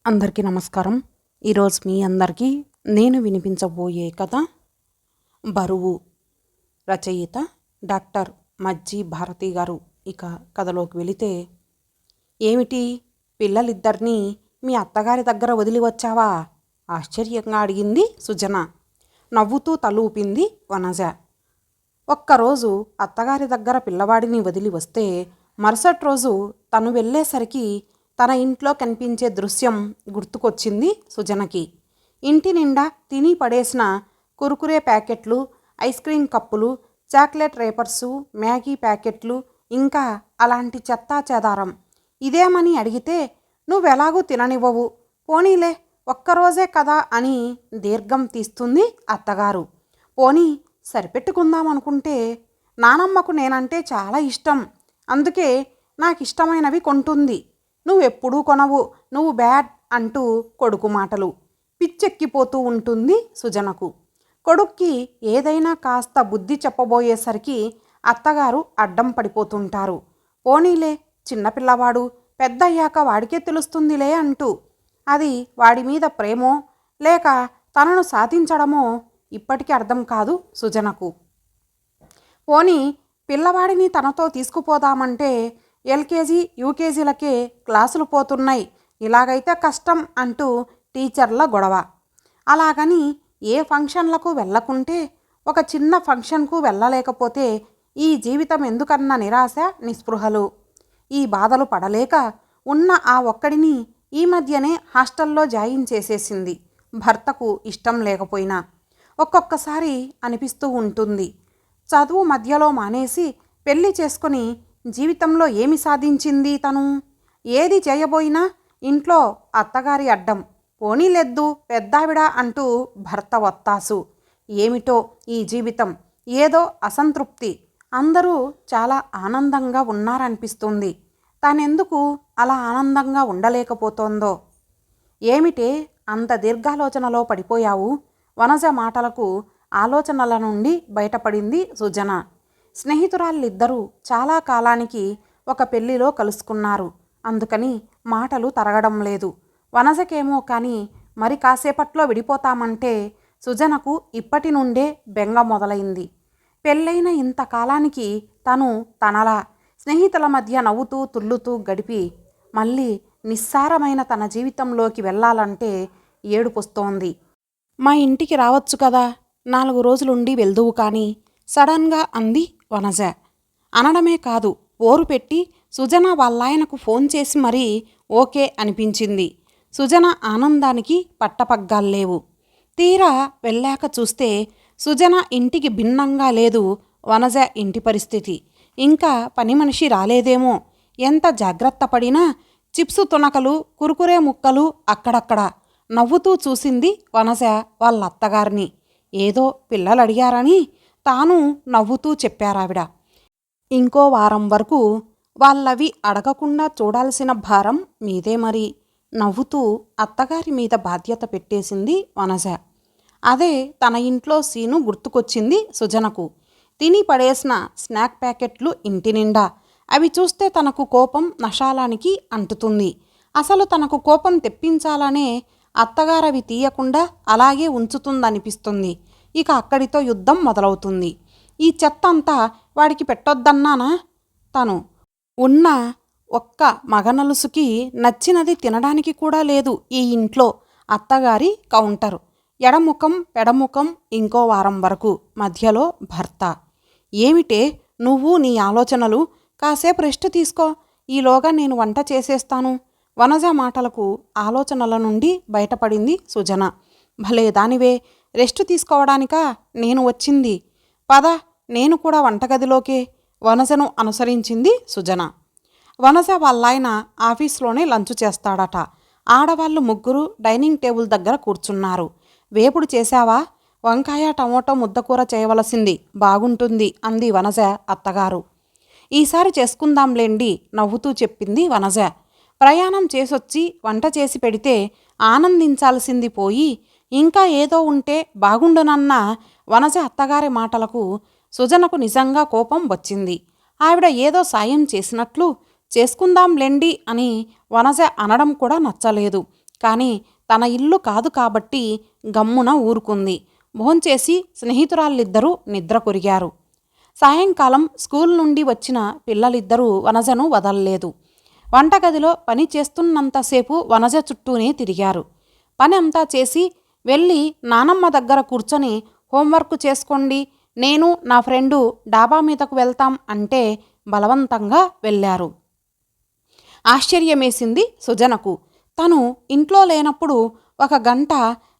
అందరికీ నమస్కారం. ఈరోజు మీ అందరికీ నేను వినిపించబోయే కథ బరువు. రచయిత డాక్టర్ మజ్జి భారతి గారు. ఇక కథలోకి వెళితే, ఏమిటి పిల్లలిద్దరినీ మీ అత్తగారి దగ్గర వదిలి వచ్చావా? ఆశ్చర్యంగా అడిగింది సుజన. నవ్వుతూ తలూపింది వనజ. ఒక్కరోజు అత్తగారి దగ్గర పిల్లవాడిని వదిలి వస్తే మరుసటి రోజు తను వెళ్ళేసరికి తన ఇంట్లో కనిపించే దృశ్యం గుర్తుకొచ్చింది సుజనకి. ఇంటి నిండా తిని పడేసిన కురుకురే ప్యాకెట్లు, ఐస్ క్రీం కప్పులు, చాక్లెట్ రేపర్సు, మ్యాగీ ప్యాకెట్లు, ఇంకా అలాంటి చెత్తా చెదారం. ఇదేమని అడిగితే, నువ్వెలాగూ తిననివ్వవు, పోనీలే ఒక్కరోజే కదా అని దీర్ఘం తీస్తుంది అత్తగారు. పోనీ సరిపెట్టుకుందామనుకుంటే, నానమ్మకు నేనంటే చాలా ఇష్టం, అందుకే నాకిష్టమైనవి కొంటుంది, నువ్వెప్పుడూ కొనవు, నువ్వు బ్యాడ్ అంటూ కొడుకు మాటలు. పిచ్చెక్కిపోతూ ఉంటుంది సుజనకు. కొడుక్కి ఏదైనా కాస్త బుద్ధి చెప్పబోయేసరికి అత్తగారు అడ్డం పడిపోతుంటారు. పోనీలే చిన్నపిల్లవాడు, పెద్దయ్యాక వాడికే తెలుస్తుందిలే అంటూ. అది వాడి మీద ప్రేమో లేక తనను సాధించడమో ఇప్పటికీ అర్థం కాదు సుజనకు. పోనీ పిల్లవాడిని తనతో తీసుకుపోదామంటే ఎల్కేజీ యూకేజీలకే క్లాసులు పోతున్నాయి, ఇలాగైతే కష్టం అంటూ టీచర్ల గొడవ. అలాగని ఏ ఫంక్షన్లకు వెళ్ళకుంటే, ఒక చిన్న ఫంక్షన్కు వెళ్ళలేకపోతే ఈ జీవితం ఎందుకన్న నిరాశ నిస్పృహలు. ఈ బాధలు పడలేక ఉన్న ఆ ఒక్కడిని ఈ మధ్యనే హాస్టల్లో జాయిన్ చేసేసింది, భర్తకు ఇష్టం లేకపోయినా. ఒక్కొక్కసారి అనిపిస్తూ ఉంటుంది, చదువు మధ్యలో మానేసి పెళ్లి చేసుకొని జీవితంలో ఏమి సాధించింది తను? ఏది చేయబోయినా ఇంట్లో అత్తగారి అడ్డం, పోనీలెద్దు పెద్దావిడ అంటూ భర్త వత్తాసు. ఏమిటో ఈ జీవితం, ఏదో అసంతృప్తి. అందరూ చాలా ఆనందంగా ఉన్నారనిపిస్తుంది, తానెందుకు అలా ఆనందంగా ఉండలేకపోతోందో. ఏమిటే అంత దీర్ఘాలోచనలో పడిపోయావు? వనజ మాటలకు ఆలోచనల నుండి బయటపడింది సుజన. స్నేహితురాళ్ళిద్దరూ చాలా కాలానికి ఒక పెళ్లిలో కలుసుకున్నారు, అందుకని మాటలు తరగడం లేదు. వనజకేమో కానీ మరి కాసేపట్లో విడిపోతామంటే సుజనకు ఇప్పటి నుండే బెంగ మొదలైంది. పెళ్ళైన ఇంతకాలానికి తను తనలా స్నేహితుల మధ్య నవ్వుతూ తుల్లుతూ గడిపి మళ్ళీ నిస్సారమైన తన జీవితంలోకి వెళ్ళాలంటే ఏడుపొస్తోంది. మా ఇంటికి రావచ్చు కదా, 4 రోజులుండి వెళ్దువు కానీ సడన్గా అంది వనజ. అనడమే కాదు, ఓరు పెట్టి సుజన వాళ్ళాయనకు ఫోన్ చేసి మరీ ఓకే అనిపించింది. సుజన ఆనందానికి పట్టపగ్గాల్లేవు. తీరా వెళ్ళాక చూస్తే సుజన ఇంటికి భిన్నంగా లేదు వనజ ఇంటి పరిస్థితి. ఇంకా పని మనిషి రాలేదేమో. ఎంత జాగ్రత్త పడినా చిప్సు తునకలు, కురుకురే ముక్కలు అక్కడక్కడ. నవ్వుతూ చూసింది వనజ వాళ్ళత్తగారిని. ఏదో పిల్లలడిగారని తాను నవ్వుతూ చెప్పారావిడ. ఇంకో వారం వరకు వాళ్ళవి అడగకుండా చూడాల్సిన భారం మీదే మరి. నవ్వుతూ అత్తగారి మీద బాధ్యత పెట్టేసింది వనజ. అదే తన ఇంట్లో సీను గుర్తుకొచ్చింది సుజనకు. తిని పడేసిన స్నాక్ ప్యాకెట్లు ఇంటి నిండా. అవి చూస్తే తనకు కోపం నషాలానికి అంటుతుంది. అసలు తనకు కోపం తెప్పించాలనే అత్తగారవి తీయకుండా అలాగే ఉంచుతుందనిపిస్తుంది. ఇక అక్కడితో యుద్ధం మొదలవుతుంది. ఈ చెత్త అంతా వాడికి పెట్టొద్దన్నానా? తను ఉన్న ఒక్క మగనలుసుకి నచ్చినది తినడానికి కూడా లేదు ఈ ఇంట్లో. అత్తగారి కౌంటర్. ఎడముఖం పెడముఖం ఇంకో వారం వరకు. మధ్యలో భర్త. ఏమిటే నువ్వు నీ ఆలోచనలు? కాసేపు రెస్ట్ తీసుకో, ఈలోగా నేను వంట చేసేస్తాను. వనజ మాటలకు ఆలోచనల నుండి బయటపడింది సుజన. భలే దానివే, రెస్ట్ తీసుకోవడానికా నేను వచ్చింది? పద నేను కూడా వంటగదిలోకే. వనజను అనుసరించింది సుజన. వనజ వాళ్ళాయన ఆఫీస్లోనే లంచ్ చేస్తాడట. ఆడవాళ్ళు ముగ్గురు డైనింగ్ టేబుల్ దగ్గర కూర్చున్నారు. వేపుడు చేశావా? వంకాయ టమోటో ముద్దకూర చేయవలసింది, బాగుంటుంది అంది వనజ అత్తగారు. ఈసారి చేసుకుందాంలేండి నవ్వుతూ చెప్పింది వనజ. ప్రయాణం చేసొచ్చి వంట చేసి పెడితే ఆనందించాల్సింది పోయి ఇంకా ఏదో ఉంటే బాగుండునన్న వనజ అత్తగారి మాటలకు సుజనకు నిజంగా కోపం వచ్చింది. ఆవిడ ఏదో సాయం చేసినట్లు చేసుకుందాంలెండి అని వనజ అనడం కూడా నచ్చలేదు. కానీ తన ఇల్లు కాదు కాబట్టి గమ్మున ఊరుకుంది. భోంచేసి స్నేహితురాళ్ళిద్దరూ నిద్ర కొరిగారు. సాయంకాలం స్కూల్ నుండి వచ్చిన పిల్లలిద్దరూ వనజను వదల్లేదు. వంటగదిలో పని చేస్తున్నంతసేపు వనజ చుట్టూనే తిరిగారు. పని అంతా చేసి వెళ్ళి నానమ్మ దగ్గర కూర్చొని హోంవర్క్ చేసుకోండి, నేను నా ఫ్రెండు డాబా మీదకు వెళ్తాం అంటే బలవంతంగా వెళ్ళారు. ఆశ్చర్యమేసింది సుజనకు. తను ఇంట్లో లేనప్పుడు 1 గంట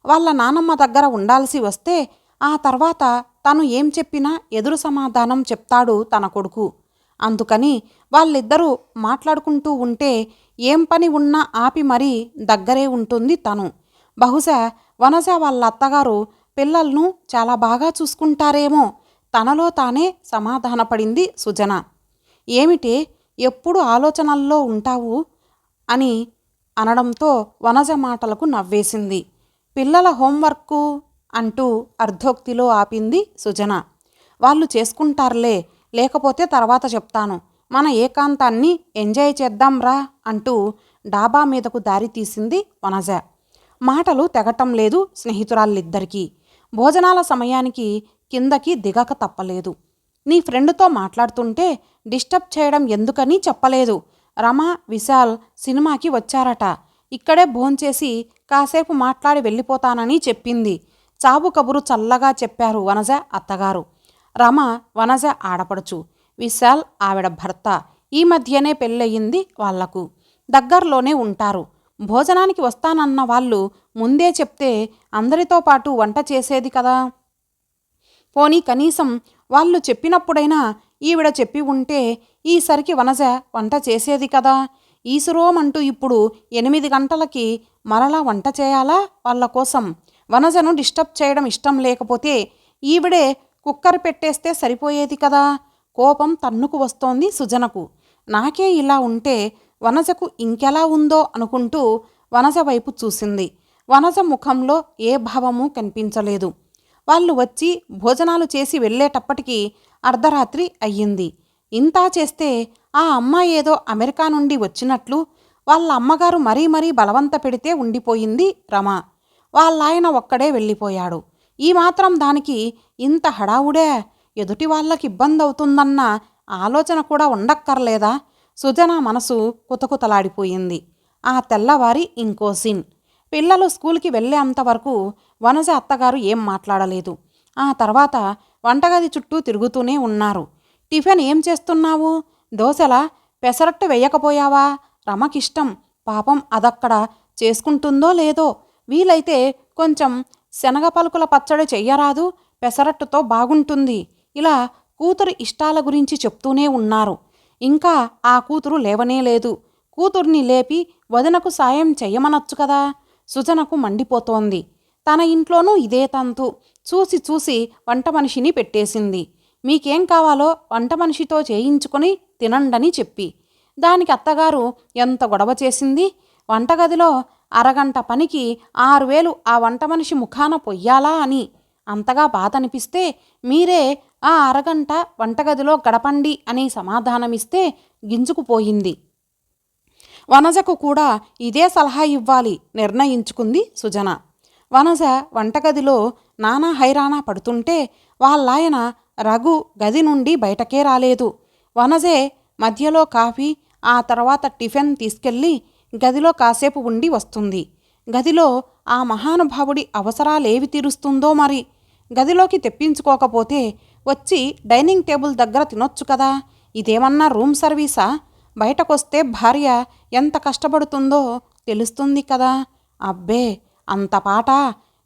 వాళ్ళ నానమ్మ దగ్గర ఉండాల్సి వస్తే ఆ తర్వాత తను ఏం చెప్పినా ఎదురు సమాధానం చెప్తాడు తన కొడుకు. అందుకని వాళ్ళిద్దరూ మాట్లాడుకుంటూ ఉంటే ఏం పని ఉన్నా ఆపి మరీ దగ్గరే ఉంటుంది తను. బహుశా వనజ వాళ్ళ అత్తగారు పిల్లలను చాలా బాగా చూసుకుంటారేమో తనలో తానే సమాధానపడింది సుజన. ఏమిటే ఎప్పుడు ఆలోచనల్లో ఉంటావు అని అనడంతో వనజ మాటలకు నవ్వేసింది. పిల్లల హోంవర్కు అంటూ అర్ధోక్తిలో ఆపింది సుజన. వాళ్ళు చేసుకుంటారులే, లేకపోతే తర్వాత చెప్తాను, మన ఏకాంతాన్ని ఎంజాయ్ చేద్దాం రా అంటూ డాబా మీదకు దారి తీసింది వనజ. మాటలు తెగటం లేదు స్నేహితురాళ్ళిద్దరికీ. భోజనాల సమయానికి కిందకి దిగక తప్పలేదు. నీ ఫ్రెండ్తో మాట్లాడుతుంటే డిస్టర్బ్ చేయడం ఎందుకని చెప్పలేదు. రమ, విశాల్ సినిమాకి వచ్చారట. ఇక్కడే భోంచేసి కాసేపు మాట్లాడి వెళ్ళిపోతానని చెప్పింది. చావు కబురు చల్లగా చెప్పారు వనజ అత్తగారు. రమ వనజ ఆడపడుచు, విశాల్ ఆవిడ భర్త. ఈ మధ్యనే పెళ్ళయింది వాళ్లకు. దగ్గరలోనే ఉంటారు. భోజనానికి వస్తానన్న వాళ్ళు ముందే చెప్తే అందరితో పాటు వంట చేసేది కదా. పోనీ కనీసం వాళ్ళు చెప్పినప్పుడైనా ఈవిడ చెప్పి ఉంటే ఈసరికి వనజ వంట చేసేది కదా. ఈసురోమంటూ ఇప్పుడు 8 గంటలకి మరలా వంట చేయాలా వాళ్ళ కోసం? వనజను డిస్టర్బ్ చేయడం ఇష్టం లేకపోతే ఈవిడే కుక్కర్ పెట్టేస్తే సరిపోయేది కదా. కోపం తన్నుకు వస్తోంది సుజనకు. నాకే ఇలా ఉంటే వనజకు ఇంకెలా ఉందో అనుకుంటూ వనజ వైపు చూసింది. వనజ ముఖంలో ఏ భావమూ కనిపించలేదు. వాళ్ళు వచ్చి భోజనాలు చేసి వెళ్ళేటప్పటికి అర్ధరాత్రి అయ్యింది. ఇంతా చేస్తే ఆ అమ్మాయి ఏదో అమెరికా నుండి వచ్చినట్లు వాళ్ళ అమ్మగారు మరీ మరీ బలవంత పెడితే ఉండిపోయింది రమ. వాళ్ళాయన ఒక్కడే వెళ్ళిపోయాడు. ఈ మాత్రం దానికి ఇంత హడావుడే? ఎదుటి వాళ్ళకి ఇబ్బంది అవుతుందన్న ఆలోచన కూడా ఉండక్కర్లేదా? సుజన మనసు కుతకుతలాడిపోయింది. ఆ తెల్లవారి ఇంకో సీన్. పిల్లలు స్కూల్కి వెళ్ళేంతవరకు వనజ అత్తగారు ఏం మాట్లాడలేదు. ఆ తర్వాత వంటగది చుట్టూ తిరుగుతూనే ఉన్నారు. టిఫిన్ ఏం చేస్తున్నావు? దోశలా? పెసరట్టు వెయ్యకపోయావా? రమకిష్టం. పాపం అదక్కడ చేసుకుంటుందో లేదో. వీలైతే కొంచెం శనగ పలుకుల పచ్చడి చెయ్యరాదు, పెసరట్టుతో బాగుంటుంది. ఇలా కూతురు ఇష్టాల గురించి చెప్తూనే ఉన్నారు. ఇంకా ఆ కూతురు లేవనేలేదు. కూతుర్ని లేపి వదినకు సాయం చెయ్యమనొచ్చు కదా. సుజనకు మండిపోతోంది. తన ఇంట్లోనూ ఇదే తంతు. చూసి చూసి వంట మనిషిని పెట్టేసింది. మీకేం కావాలో వంట మనిషితో చేయించుకొని తినండని చెప్పి. దానికి అత్తగారు ఎంత గొడవ చేసింది. వంటగదిలో అరగంట పనికి 6,000 ఆ వంట మనిషి ముఖాన పొయ్యాలా అని. అంతగా బాధ అనిపిస్తే మీరే ఆ అరగంట వంటగదిలో గడపండి అని సమాధానమిస్తే గింజుకుపోయింది. వనజకు కూడా ఇదే సలహా ఇవ్వాలి నిర్ణయించుకుంది సుజన. వనజ వంటగదిలో నానా హైరానా పడుతుంటే వాళ్ళాయన రఘు గది నుండి బయటకే రాలేదు. వనజే మధ్యలో కాఫీ, ఆ తర్వాత టిఫిన్ తీసుకెళ్ళి గదిలో కాసేపు ఉండి వస్తుంది. గదిలో ఆ మహానుభావుడి అవసరాలేవి తీరుస్తుందో మరి. గదిలోకి తెప్పించుకోకపోతే వచ్చి డైనింగ్ టేబుల్ దగ్గర తినొచ్చు కదా. ఇదేమన్నా రూమ్ సర్వీసా? బయటకొస్తే భార్య ఎంత కష్టపడుతుందో తెలుస్తుంది కదా. అబ్బే, అంత పాట.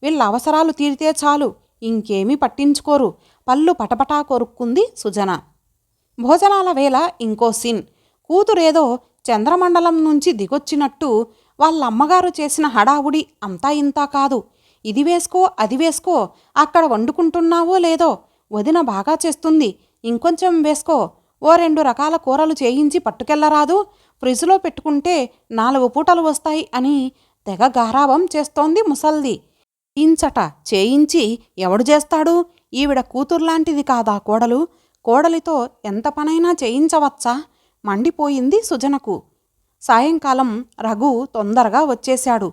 వీళ్ళ అవసరాలు తీరితే చాలు, ఇంకేమీ పట్టించుకోరు. పళ్ళు పటపటా కొరుక్కుంది సుజన. భోజనాల వేళ ఇంకో సీన్. కూతురేదో చంద్రమండలం నుంచి దిగొచ్చినట్టు వాళ్ళ అమ్మగారు చేసిన హడావుడి అంతా ఇంతా కాదు. ఇది వేసుకో, అది వేసుకో, అక్కడ వండుకుంటున్నావో లేదో, వదిన బాగా చేస్తుంది, ఇంకొంచెం వేసుకో, ఓ 2 రకాల కూరలు చేయించి పట్టుకెళ్లరాదు, ఫ్రిడ్జ్లో పెట్టుకుంటే 4 పూటలు వస్తాయి అని తెగ గారాబం చేస్తోంది ముసల్ది. చేయించట చేయించి ఎవడు చేస్తాడు? ఈవిడ కూతుర్లాంటిది కాదా కోడలు? కోడలితో ఎంత పనైనా చేయించవచ్చా? మండిపోయింది సుజనకు. సాయంకాలం రఘు తొందరగా వచ్చేశాడు.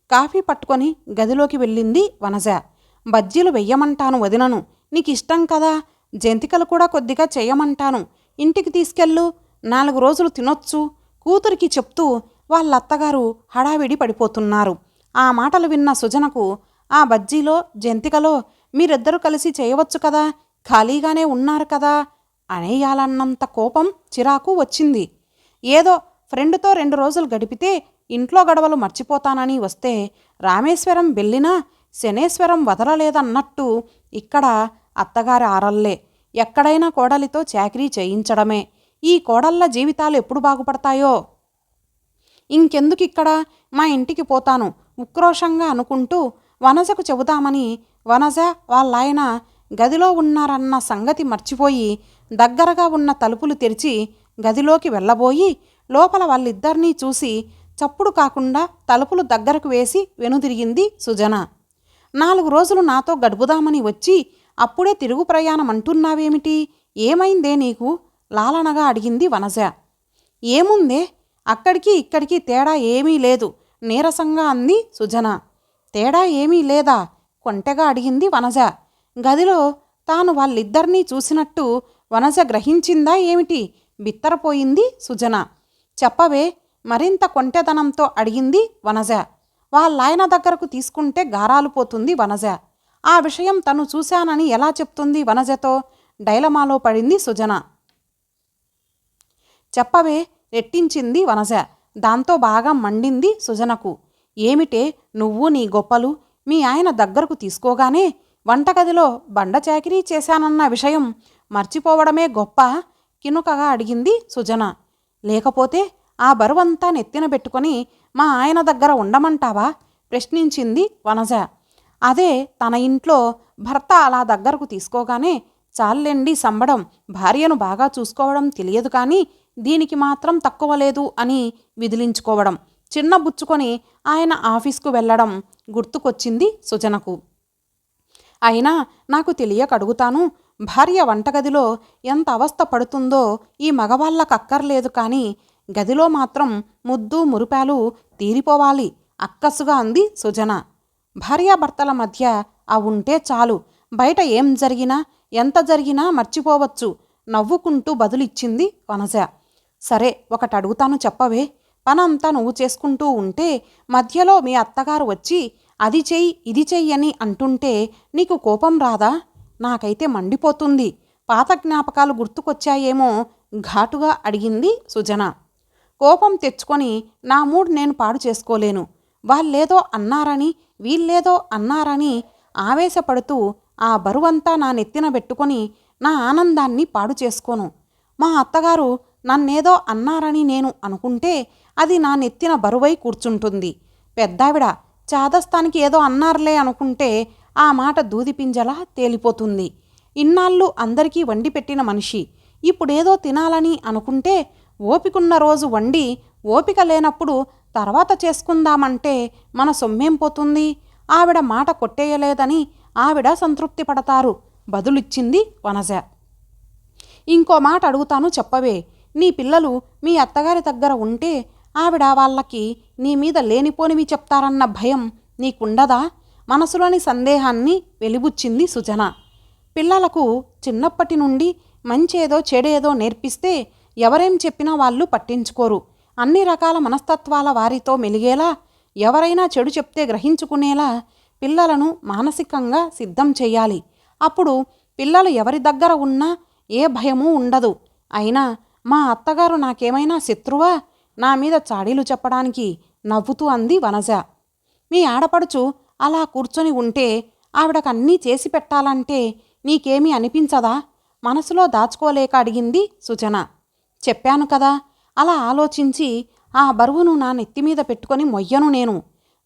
కాఫీ పట్టుకొని గదిలోకి వెళ్ళింది వనజ. బజ్జీలు వెయ్యమంటాను వదినను, నీకిష్టం కదా, జంతికలు కూడా కొద్దిగా చెయ్యమంటాను, ఇంటికి తీసుకెళ్ళు, 4 రోజులు తినొచ్చు కూతురికి చెప్తూ వాళ్ళత్తగారు హడావిడి పడిపోతున్నారు. ఆ మాటలు విన్న సుజనకు ఆ బజ్జీలో జంతికలో మీరిద్దరూ కలిసి చేయవచ్చు కదా, ఖాళీగానే ఉన్నారు కదా అనేయాలన్నంత కోపం చిరాకు వచ్చింది. ఏదో ఫ్రెండ్తో 2 రోజులు గడిపితే ఇంట్లో గడవలు మర్చిపోతానని వస్తే రామేశ్వరం వెళ్ళినా శనేశ్వరం వదలలేదన్నట్టు ఇక్కడ అత్తగారి ఆరల్లే. ఎక్కడైనా కోడలితో చాకరీ చేయించడమే. ఈ కోడళ్ళ జీవితాలు ఎప్పుడు బాగుపడతాయో. ఇంకెందుకిక్కడ, మా ఇంటికి పోతాను ఉక్రోషంగా అనుకుంటూ వనజకు చెబుదామని వనజ వాళ్ళాయన గదిలో ఉన్నారన్న సంగతి మర్చిపోయి దగ్గరగా ఉన్న తలుపులు తెరిచి గదిలోకి వెళ్ళబోయి లోపల వాళ్ళిద్దరినీ చూసి చప్పుడు కాకుండా తలుపులు దగ్గరకు వేసి వెనుదిరిగింది సుజన. 4 రోజులు నాతో గడుపుదామని వచ్చి అప్పుడే తిరుగు ప్రయాణం అంటున్నావేమిటి, ఏమైందే నీకు లాలనగా అడిగింది వనజ. ఏముందే, అక్కడికి ఇక్కడికి తేడా ఏమీ లేదు నీరసంగా అంది సుజన. తేడా ఏమీ లేదా కొంటెగా అడిగింది వనజ. గదిలో తాను వాళ్ళిద్దరినీ చూసినట్టు వనజ గ్రహించిందా ఏమిటి బిత్తరపోయింది సుజన. చెప్పవే మరింత కొంటెదనంతో అడిగింది వనజ. వాళ్ళాయన దగ్గరకు తీసుకుంటే గారాలు పోతుంది వనజ. ఆ విషయం తను చూశానని ఎలా చెప్తుంది వనజతో డైలమాలో పడింది సుజన. చెప్పవే రెట్టించింది వనజ. దాంతో బాగా మండింది సుజనకు. ఏమిటే నువ్వు నీ గొప్పలు, మీ ఆయన దగ్గరకు తీసుకోగానే వంటగదిలో బండ చాకిరీ చేశానన్న విషయం మర్చిపోవడమే గొప్ప కినుకగా అడిగింది సుజన. లేకపోతే ఆ బరువంతా నెత్తిన పెట్టుకొని మా ఆయన దగ్గర ఉండమంటావా ప్రశ్నించింది వనజ. అదే తన ఇంట్లో భర్త అలా దగ్గరకు తీసుకోగానే చాల్లెండి సంబడం, భార్యను బాగా చూసుకోవడం తెలియదు కానీ దీనికి మాత్రం తక్కువ లేదు అని విదిలించుకోవడం, చిన్నబుచ్చుకొని ఆయన ఆఫీస్కు వెళ్ళడం గుర్తుకొచ్చింది సుజనకు. అయినా నాకు తెలియక అడుగుతాను, భార్య వంటగదిలో ఎంత అవస్థ పడుతుందో ఈ మగవాళ్ళకక్కర్లేదు కానీ గదిలో మాత్రం ముద్దు మురిపాలు తీరిపోవాలి అక్కసుగా అంది సుజన. భార్యాభర్తల మధ్య ఉంటే చాలు, బయట ఏం జరిగినా ఎంత జరిగినా మర్చిపోవచ్చు నవ్వుకుంటూ బదులిచ్చింది వనజ. సరే ఒకటి అడుగుతాను చెప్పవే, పనంతా నువ్వు చేసుకుంటూ ఉంటే మధ్యలో మీ అత్తగారు వచ్చి అది చెయ్యి ఇది చెయ్యని అంటుంటే నీకు కోపం రాదా? నాకైతే మండిపోతుంది. పాత జ్ఞాపకాలు గుర్తుకొచ్చాయేమో ఘాటుగా అడిగింది సుజన. కోపం తెచ్చుకొని నా మూడ్ నేను పాడు చేసుకోలేను. వాళ్ళేదో అన్నారని వీళ్ళేదో అన్నారని ఆవేశపడుతూ ఆ బరువంతా నా నెత్తిన పెట్టుకొని నా ఆనందాన్ని పాడు చేసుకోను. మా అత్తగారు నన్నేదో అన్నారని నేను అనుకుంటే అది నా నెత్తిన బరువై కూర్చుంటుంది. పెద్దావిడ చాదస్తానికి ఏదో అన్నారులే అనుకుంటే ఆ మాట దూదిపింజలా తేలిపోతుంది. ఇన్నాళ్ళు అందరికీ వండి పెట్టిన మనిషి ఇప్పుడేదో తినాలని అనుకుంటే ఓపికున్న రోజు వండి ఓపిక లేనప్పుడు తర్వాత చేసుకుందామంటే మన సొమ్మేం పోతుంది? ఆవిడ మాట కొట్టేయలేదని ఆవిడ సంతృప్తి పడతారు బదులిచ్చింది వనజ. ఇంకో మాట అడుగుతాను చెప్పవే, నీ పిల్లలు మీ అత్తగారి దగ్గర ఉంటే ఆవిడ వాళ్ళకి నీ మీద లేనిపోనివి చెప్తారన్న భయం నీకుండదా? మనసులోని సందేహాన్ని వెలిబుచ్చింది సుజన. పిల్లలకు చిన్నప్పటి నుండి మంచేదో చెడేదో నేర్పిస్తే ఎవరేం చెప్పినా వాళ్ళు పట్టించుకోరు. అన్ని రకాల మనస్తత్వాల వారితో మెలిగేలా, ఎవరైనా చెడు చెప్తే గ్రహించుకునేలా పిల్లలను మానసికంగా సిద్ధం చెయ్యాలి. అప్పుడు పిల్లలు ఎవరి దగ్గర ఉన్నా ఏ భయమూ ఉండదు. అయినా మా అత్తగారు నాకేమైనా శత్రువా నా మీద చాడీలు చెప్పడానికి నవ్వుతూ అంది వనజ. మీ ఆడపడుచు అలా కూర్చొని ఉంటే ఆవిడకన్నీ చేసి పెట్టాలంటే నీకేమీ అనిపించదా? మనసులో దాచుకోలేక అడిగింది సుజన. చెప్పాను కదా, అలా ఆలోచించి ఆ బరువును నా నెత్తిమీద పెట్టుకొని మొయ్యను నేను.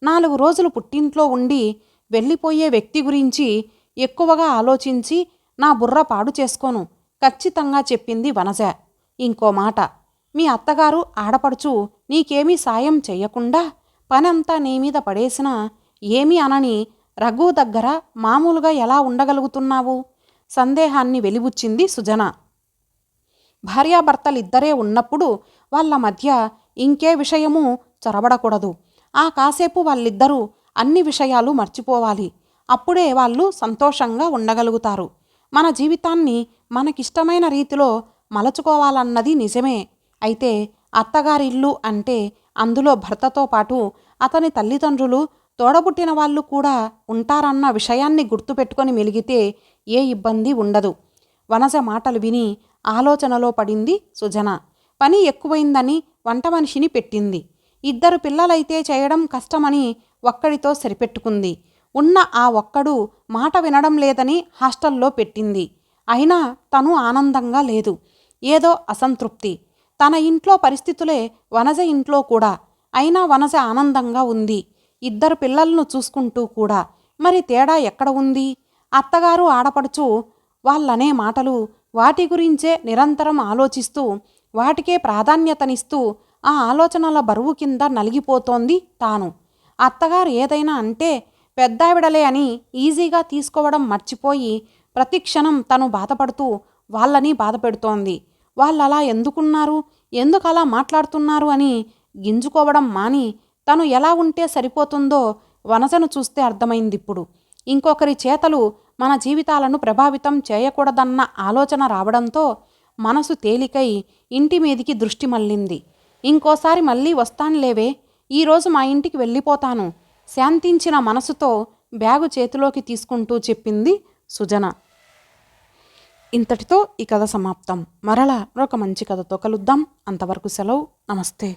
4 రోజులు పుట్టింట్లో ఉండి వెళ్ళిపోయే వ్యక్తి గురించి ఎక్కువగా ఆలోచించి నా బుర్ర పాడు చేసుకోను ఖచ్చితంగా చెప్పింది వనజ. ఇంకో మాట, మీ అత్తగారు ఆడపడుచు నీకేమీ సాయం చెయ్యకుండా పనంతా నీ మీద పడేసినా ఏమీ అనని రఘు దగ్గర మామూలుగా ఎలా ఉండగలుగుతున్నావు? సందేహాన్ని వెలిబుచ్చింది సుజన. భార్యాభర్తలిద్దరే ఉన్నప్పుడు వాళ్ళ మధ్య ఇంకే విషయమూ చొరబడకూడదు. ఆ కాసేపు వాళ్ళిద్దరూ అన్ని విషయాలు మర్చిపోవాలి. అప్పుడే వాళ్ళు సంతోషంగా ఉండగలుగుతారు. మన జీవితాన్ని మనకిష్టమైన రీతిలో మలచుకోవాలన్నది నిజమే. అయితే అత్తగారిల్లు అంటే అందులో భర్తతో పాటు అతని తల్లిదండ్రులు, తోడబుట్టిన వాళ్ళు కూడా ఉంటారన్న విషయాన్ని గుర్తుపెట్టుకొని మెలిగితే ఏ ఇబ్బంది ఉండదు. వనజ మాటలు విని ఆలోచనలో పడింది సుజన. పని ఎక్కువైందని వంట మనిషిని పెట్టింది. 2 పిల్లలైతే చేయడం కష్టమని ఒక్కడితో సరిపెట్టుకుంది. ఉన్న ఆ ఒక్కడు మాట వినడం లేదని హాస్టల్లో పెట్టింది. అయినా తను ఆనందంగా లేదు. ఏదో అసంతృప్తి. తన ఇంట్లో పరిస్థితులే వనజ ఇంట్లో కూడా. అయినా వనజ ఆనందంగా ఉంది. 2 పిల్లలను చూసుకుంటూ కూడా. మరి తేడా ఎక్కడ ఉంది? అత్తగారు ఆడపడుచు వాళ్ళనే మాటలు, వాటి గురించే నిరంతరం ఆలోచిస్తూ, వాటికే ప్రాధాన్యతనిస్తూ ఆ ఆలోచనల బరువు కింద నలిగిపోతోంది తాను. అత్తగారు ఏదైనా అంటే పెద్దావిడలే అని ఈజీగా తీసుకోవడం మర్చిపోయి ప్రతి క్షణం తను బాధపడుతూ వాళ్ళని బాధపెడుతోంది. వాళ్ళలా ఎందుకున్నారు, ఎందుకలా మాట్లాడుతున్నారు అని గింజుకోవడం మాని తను ఎలా ఉంటే సరిపోతుందో వనజను చూస్తే అర్థమైందిప్పుడు. ఇంకొకరి చేతలు మన జీవితాలను ప్రభావితం చేయకూడదన్న ఆలోచన రావడంతో మనసు తేలికై ఇంటి మీదికి దృష్టి మళ్ళింది. ఇంకోసారి మళ్ళీ వస్తానులేవే, ఈరోజు మా ఇంటికి వెళ్ళిపోతాను శాంతించిన మనసుతో బ్యాగు చేతిలోకి తీసుకుంటూ చెప్పింది సుజన. ఇంతటితో ఈ కథ సమాప్తం. మరలా మరొక మంచి కథతో కలుద్దాం. అంతవరకు సెలవు. నమస్తే.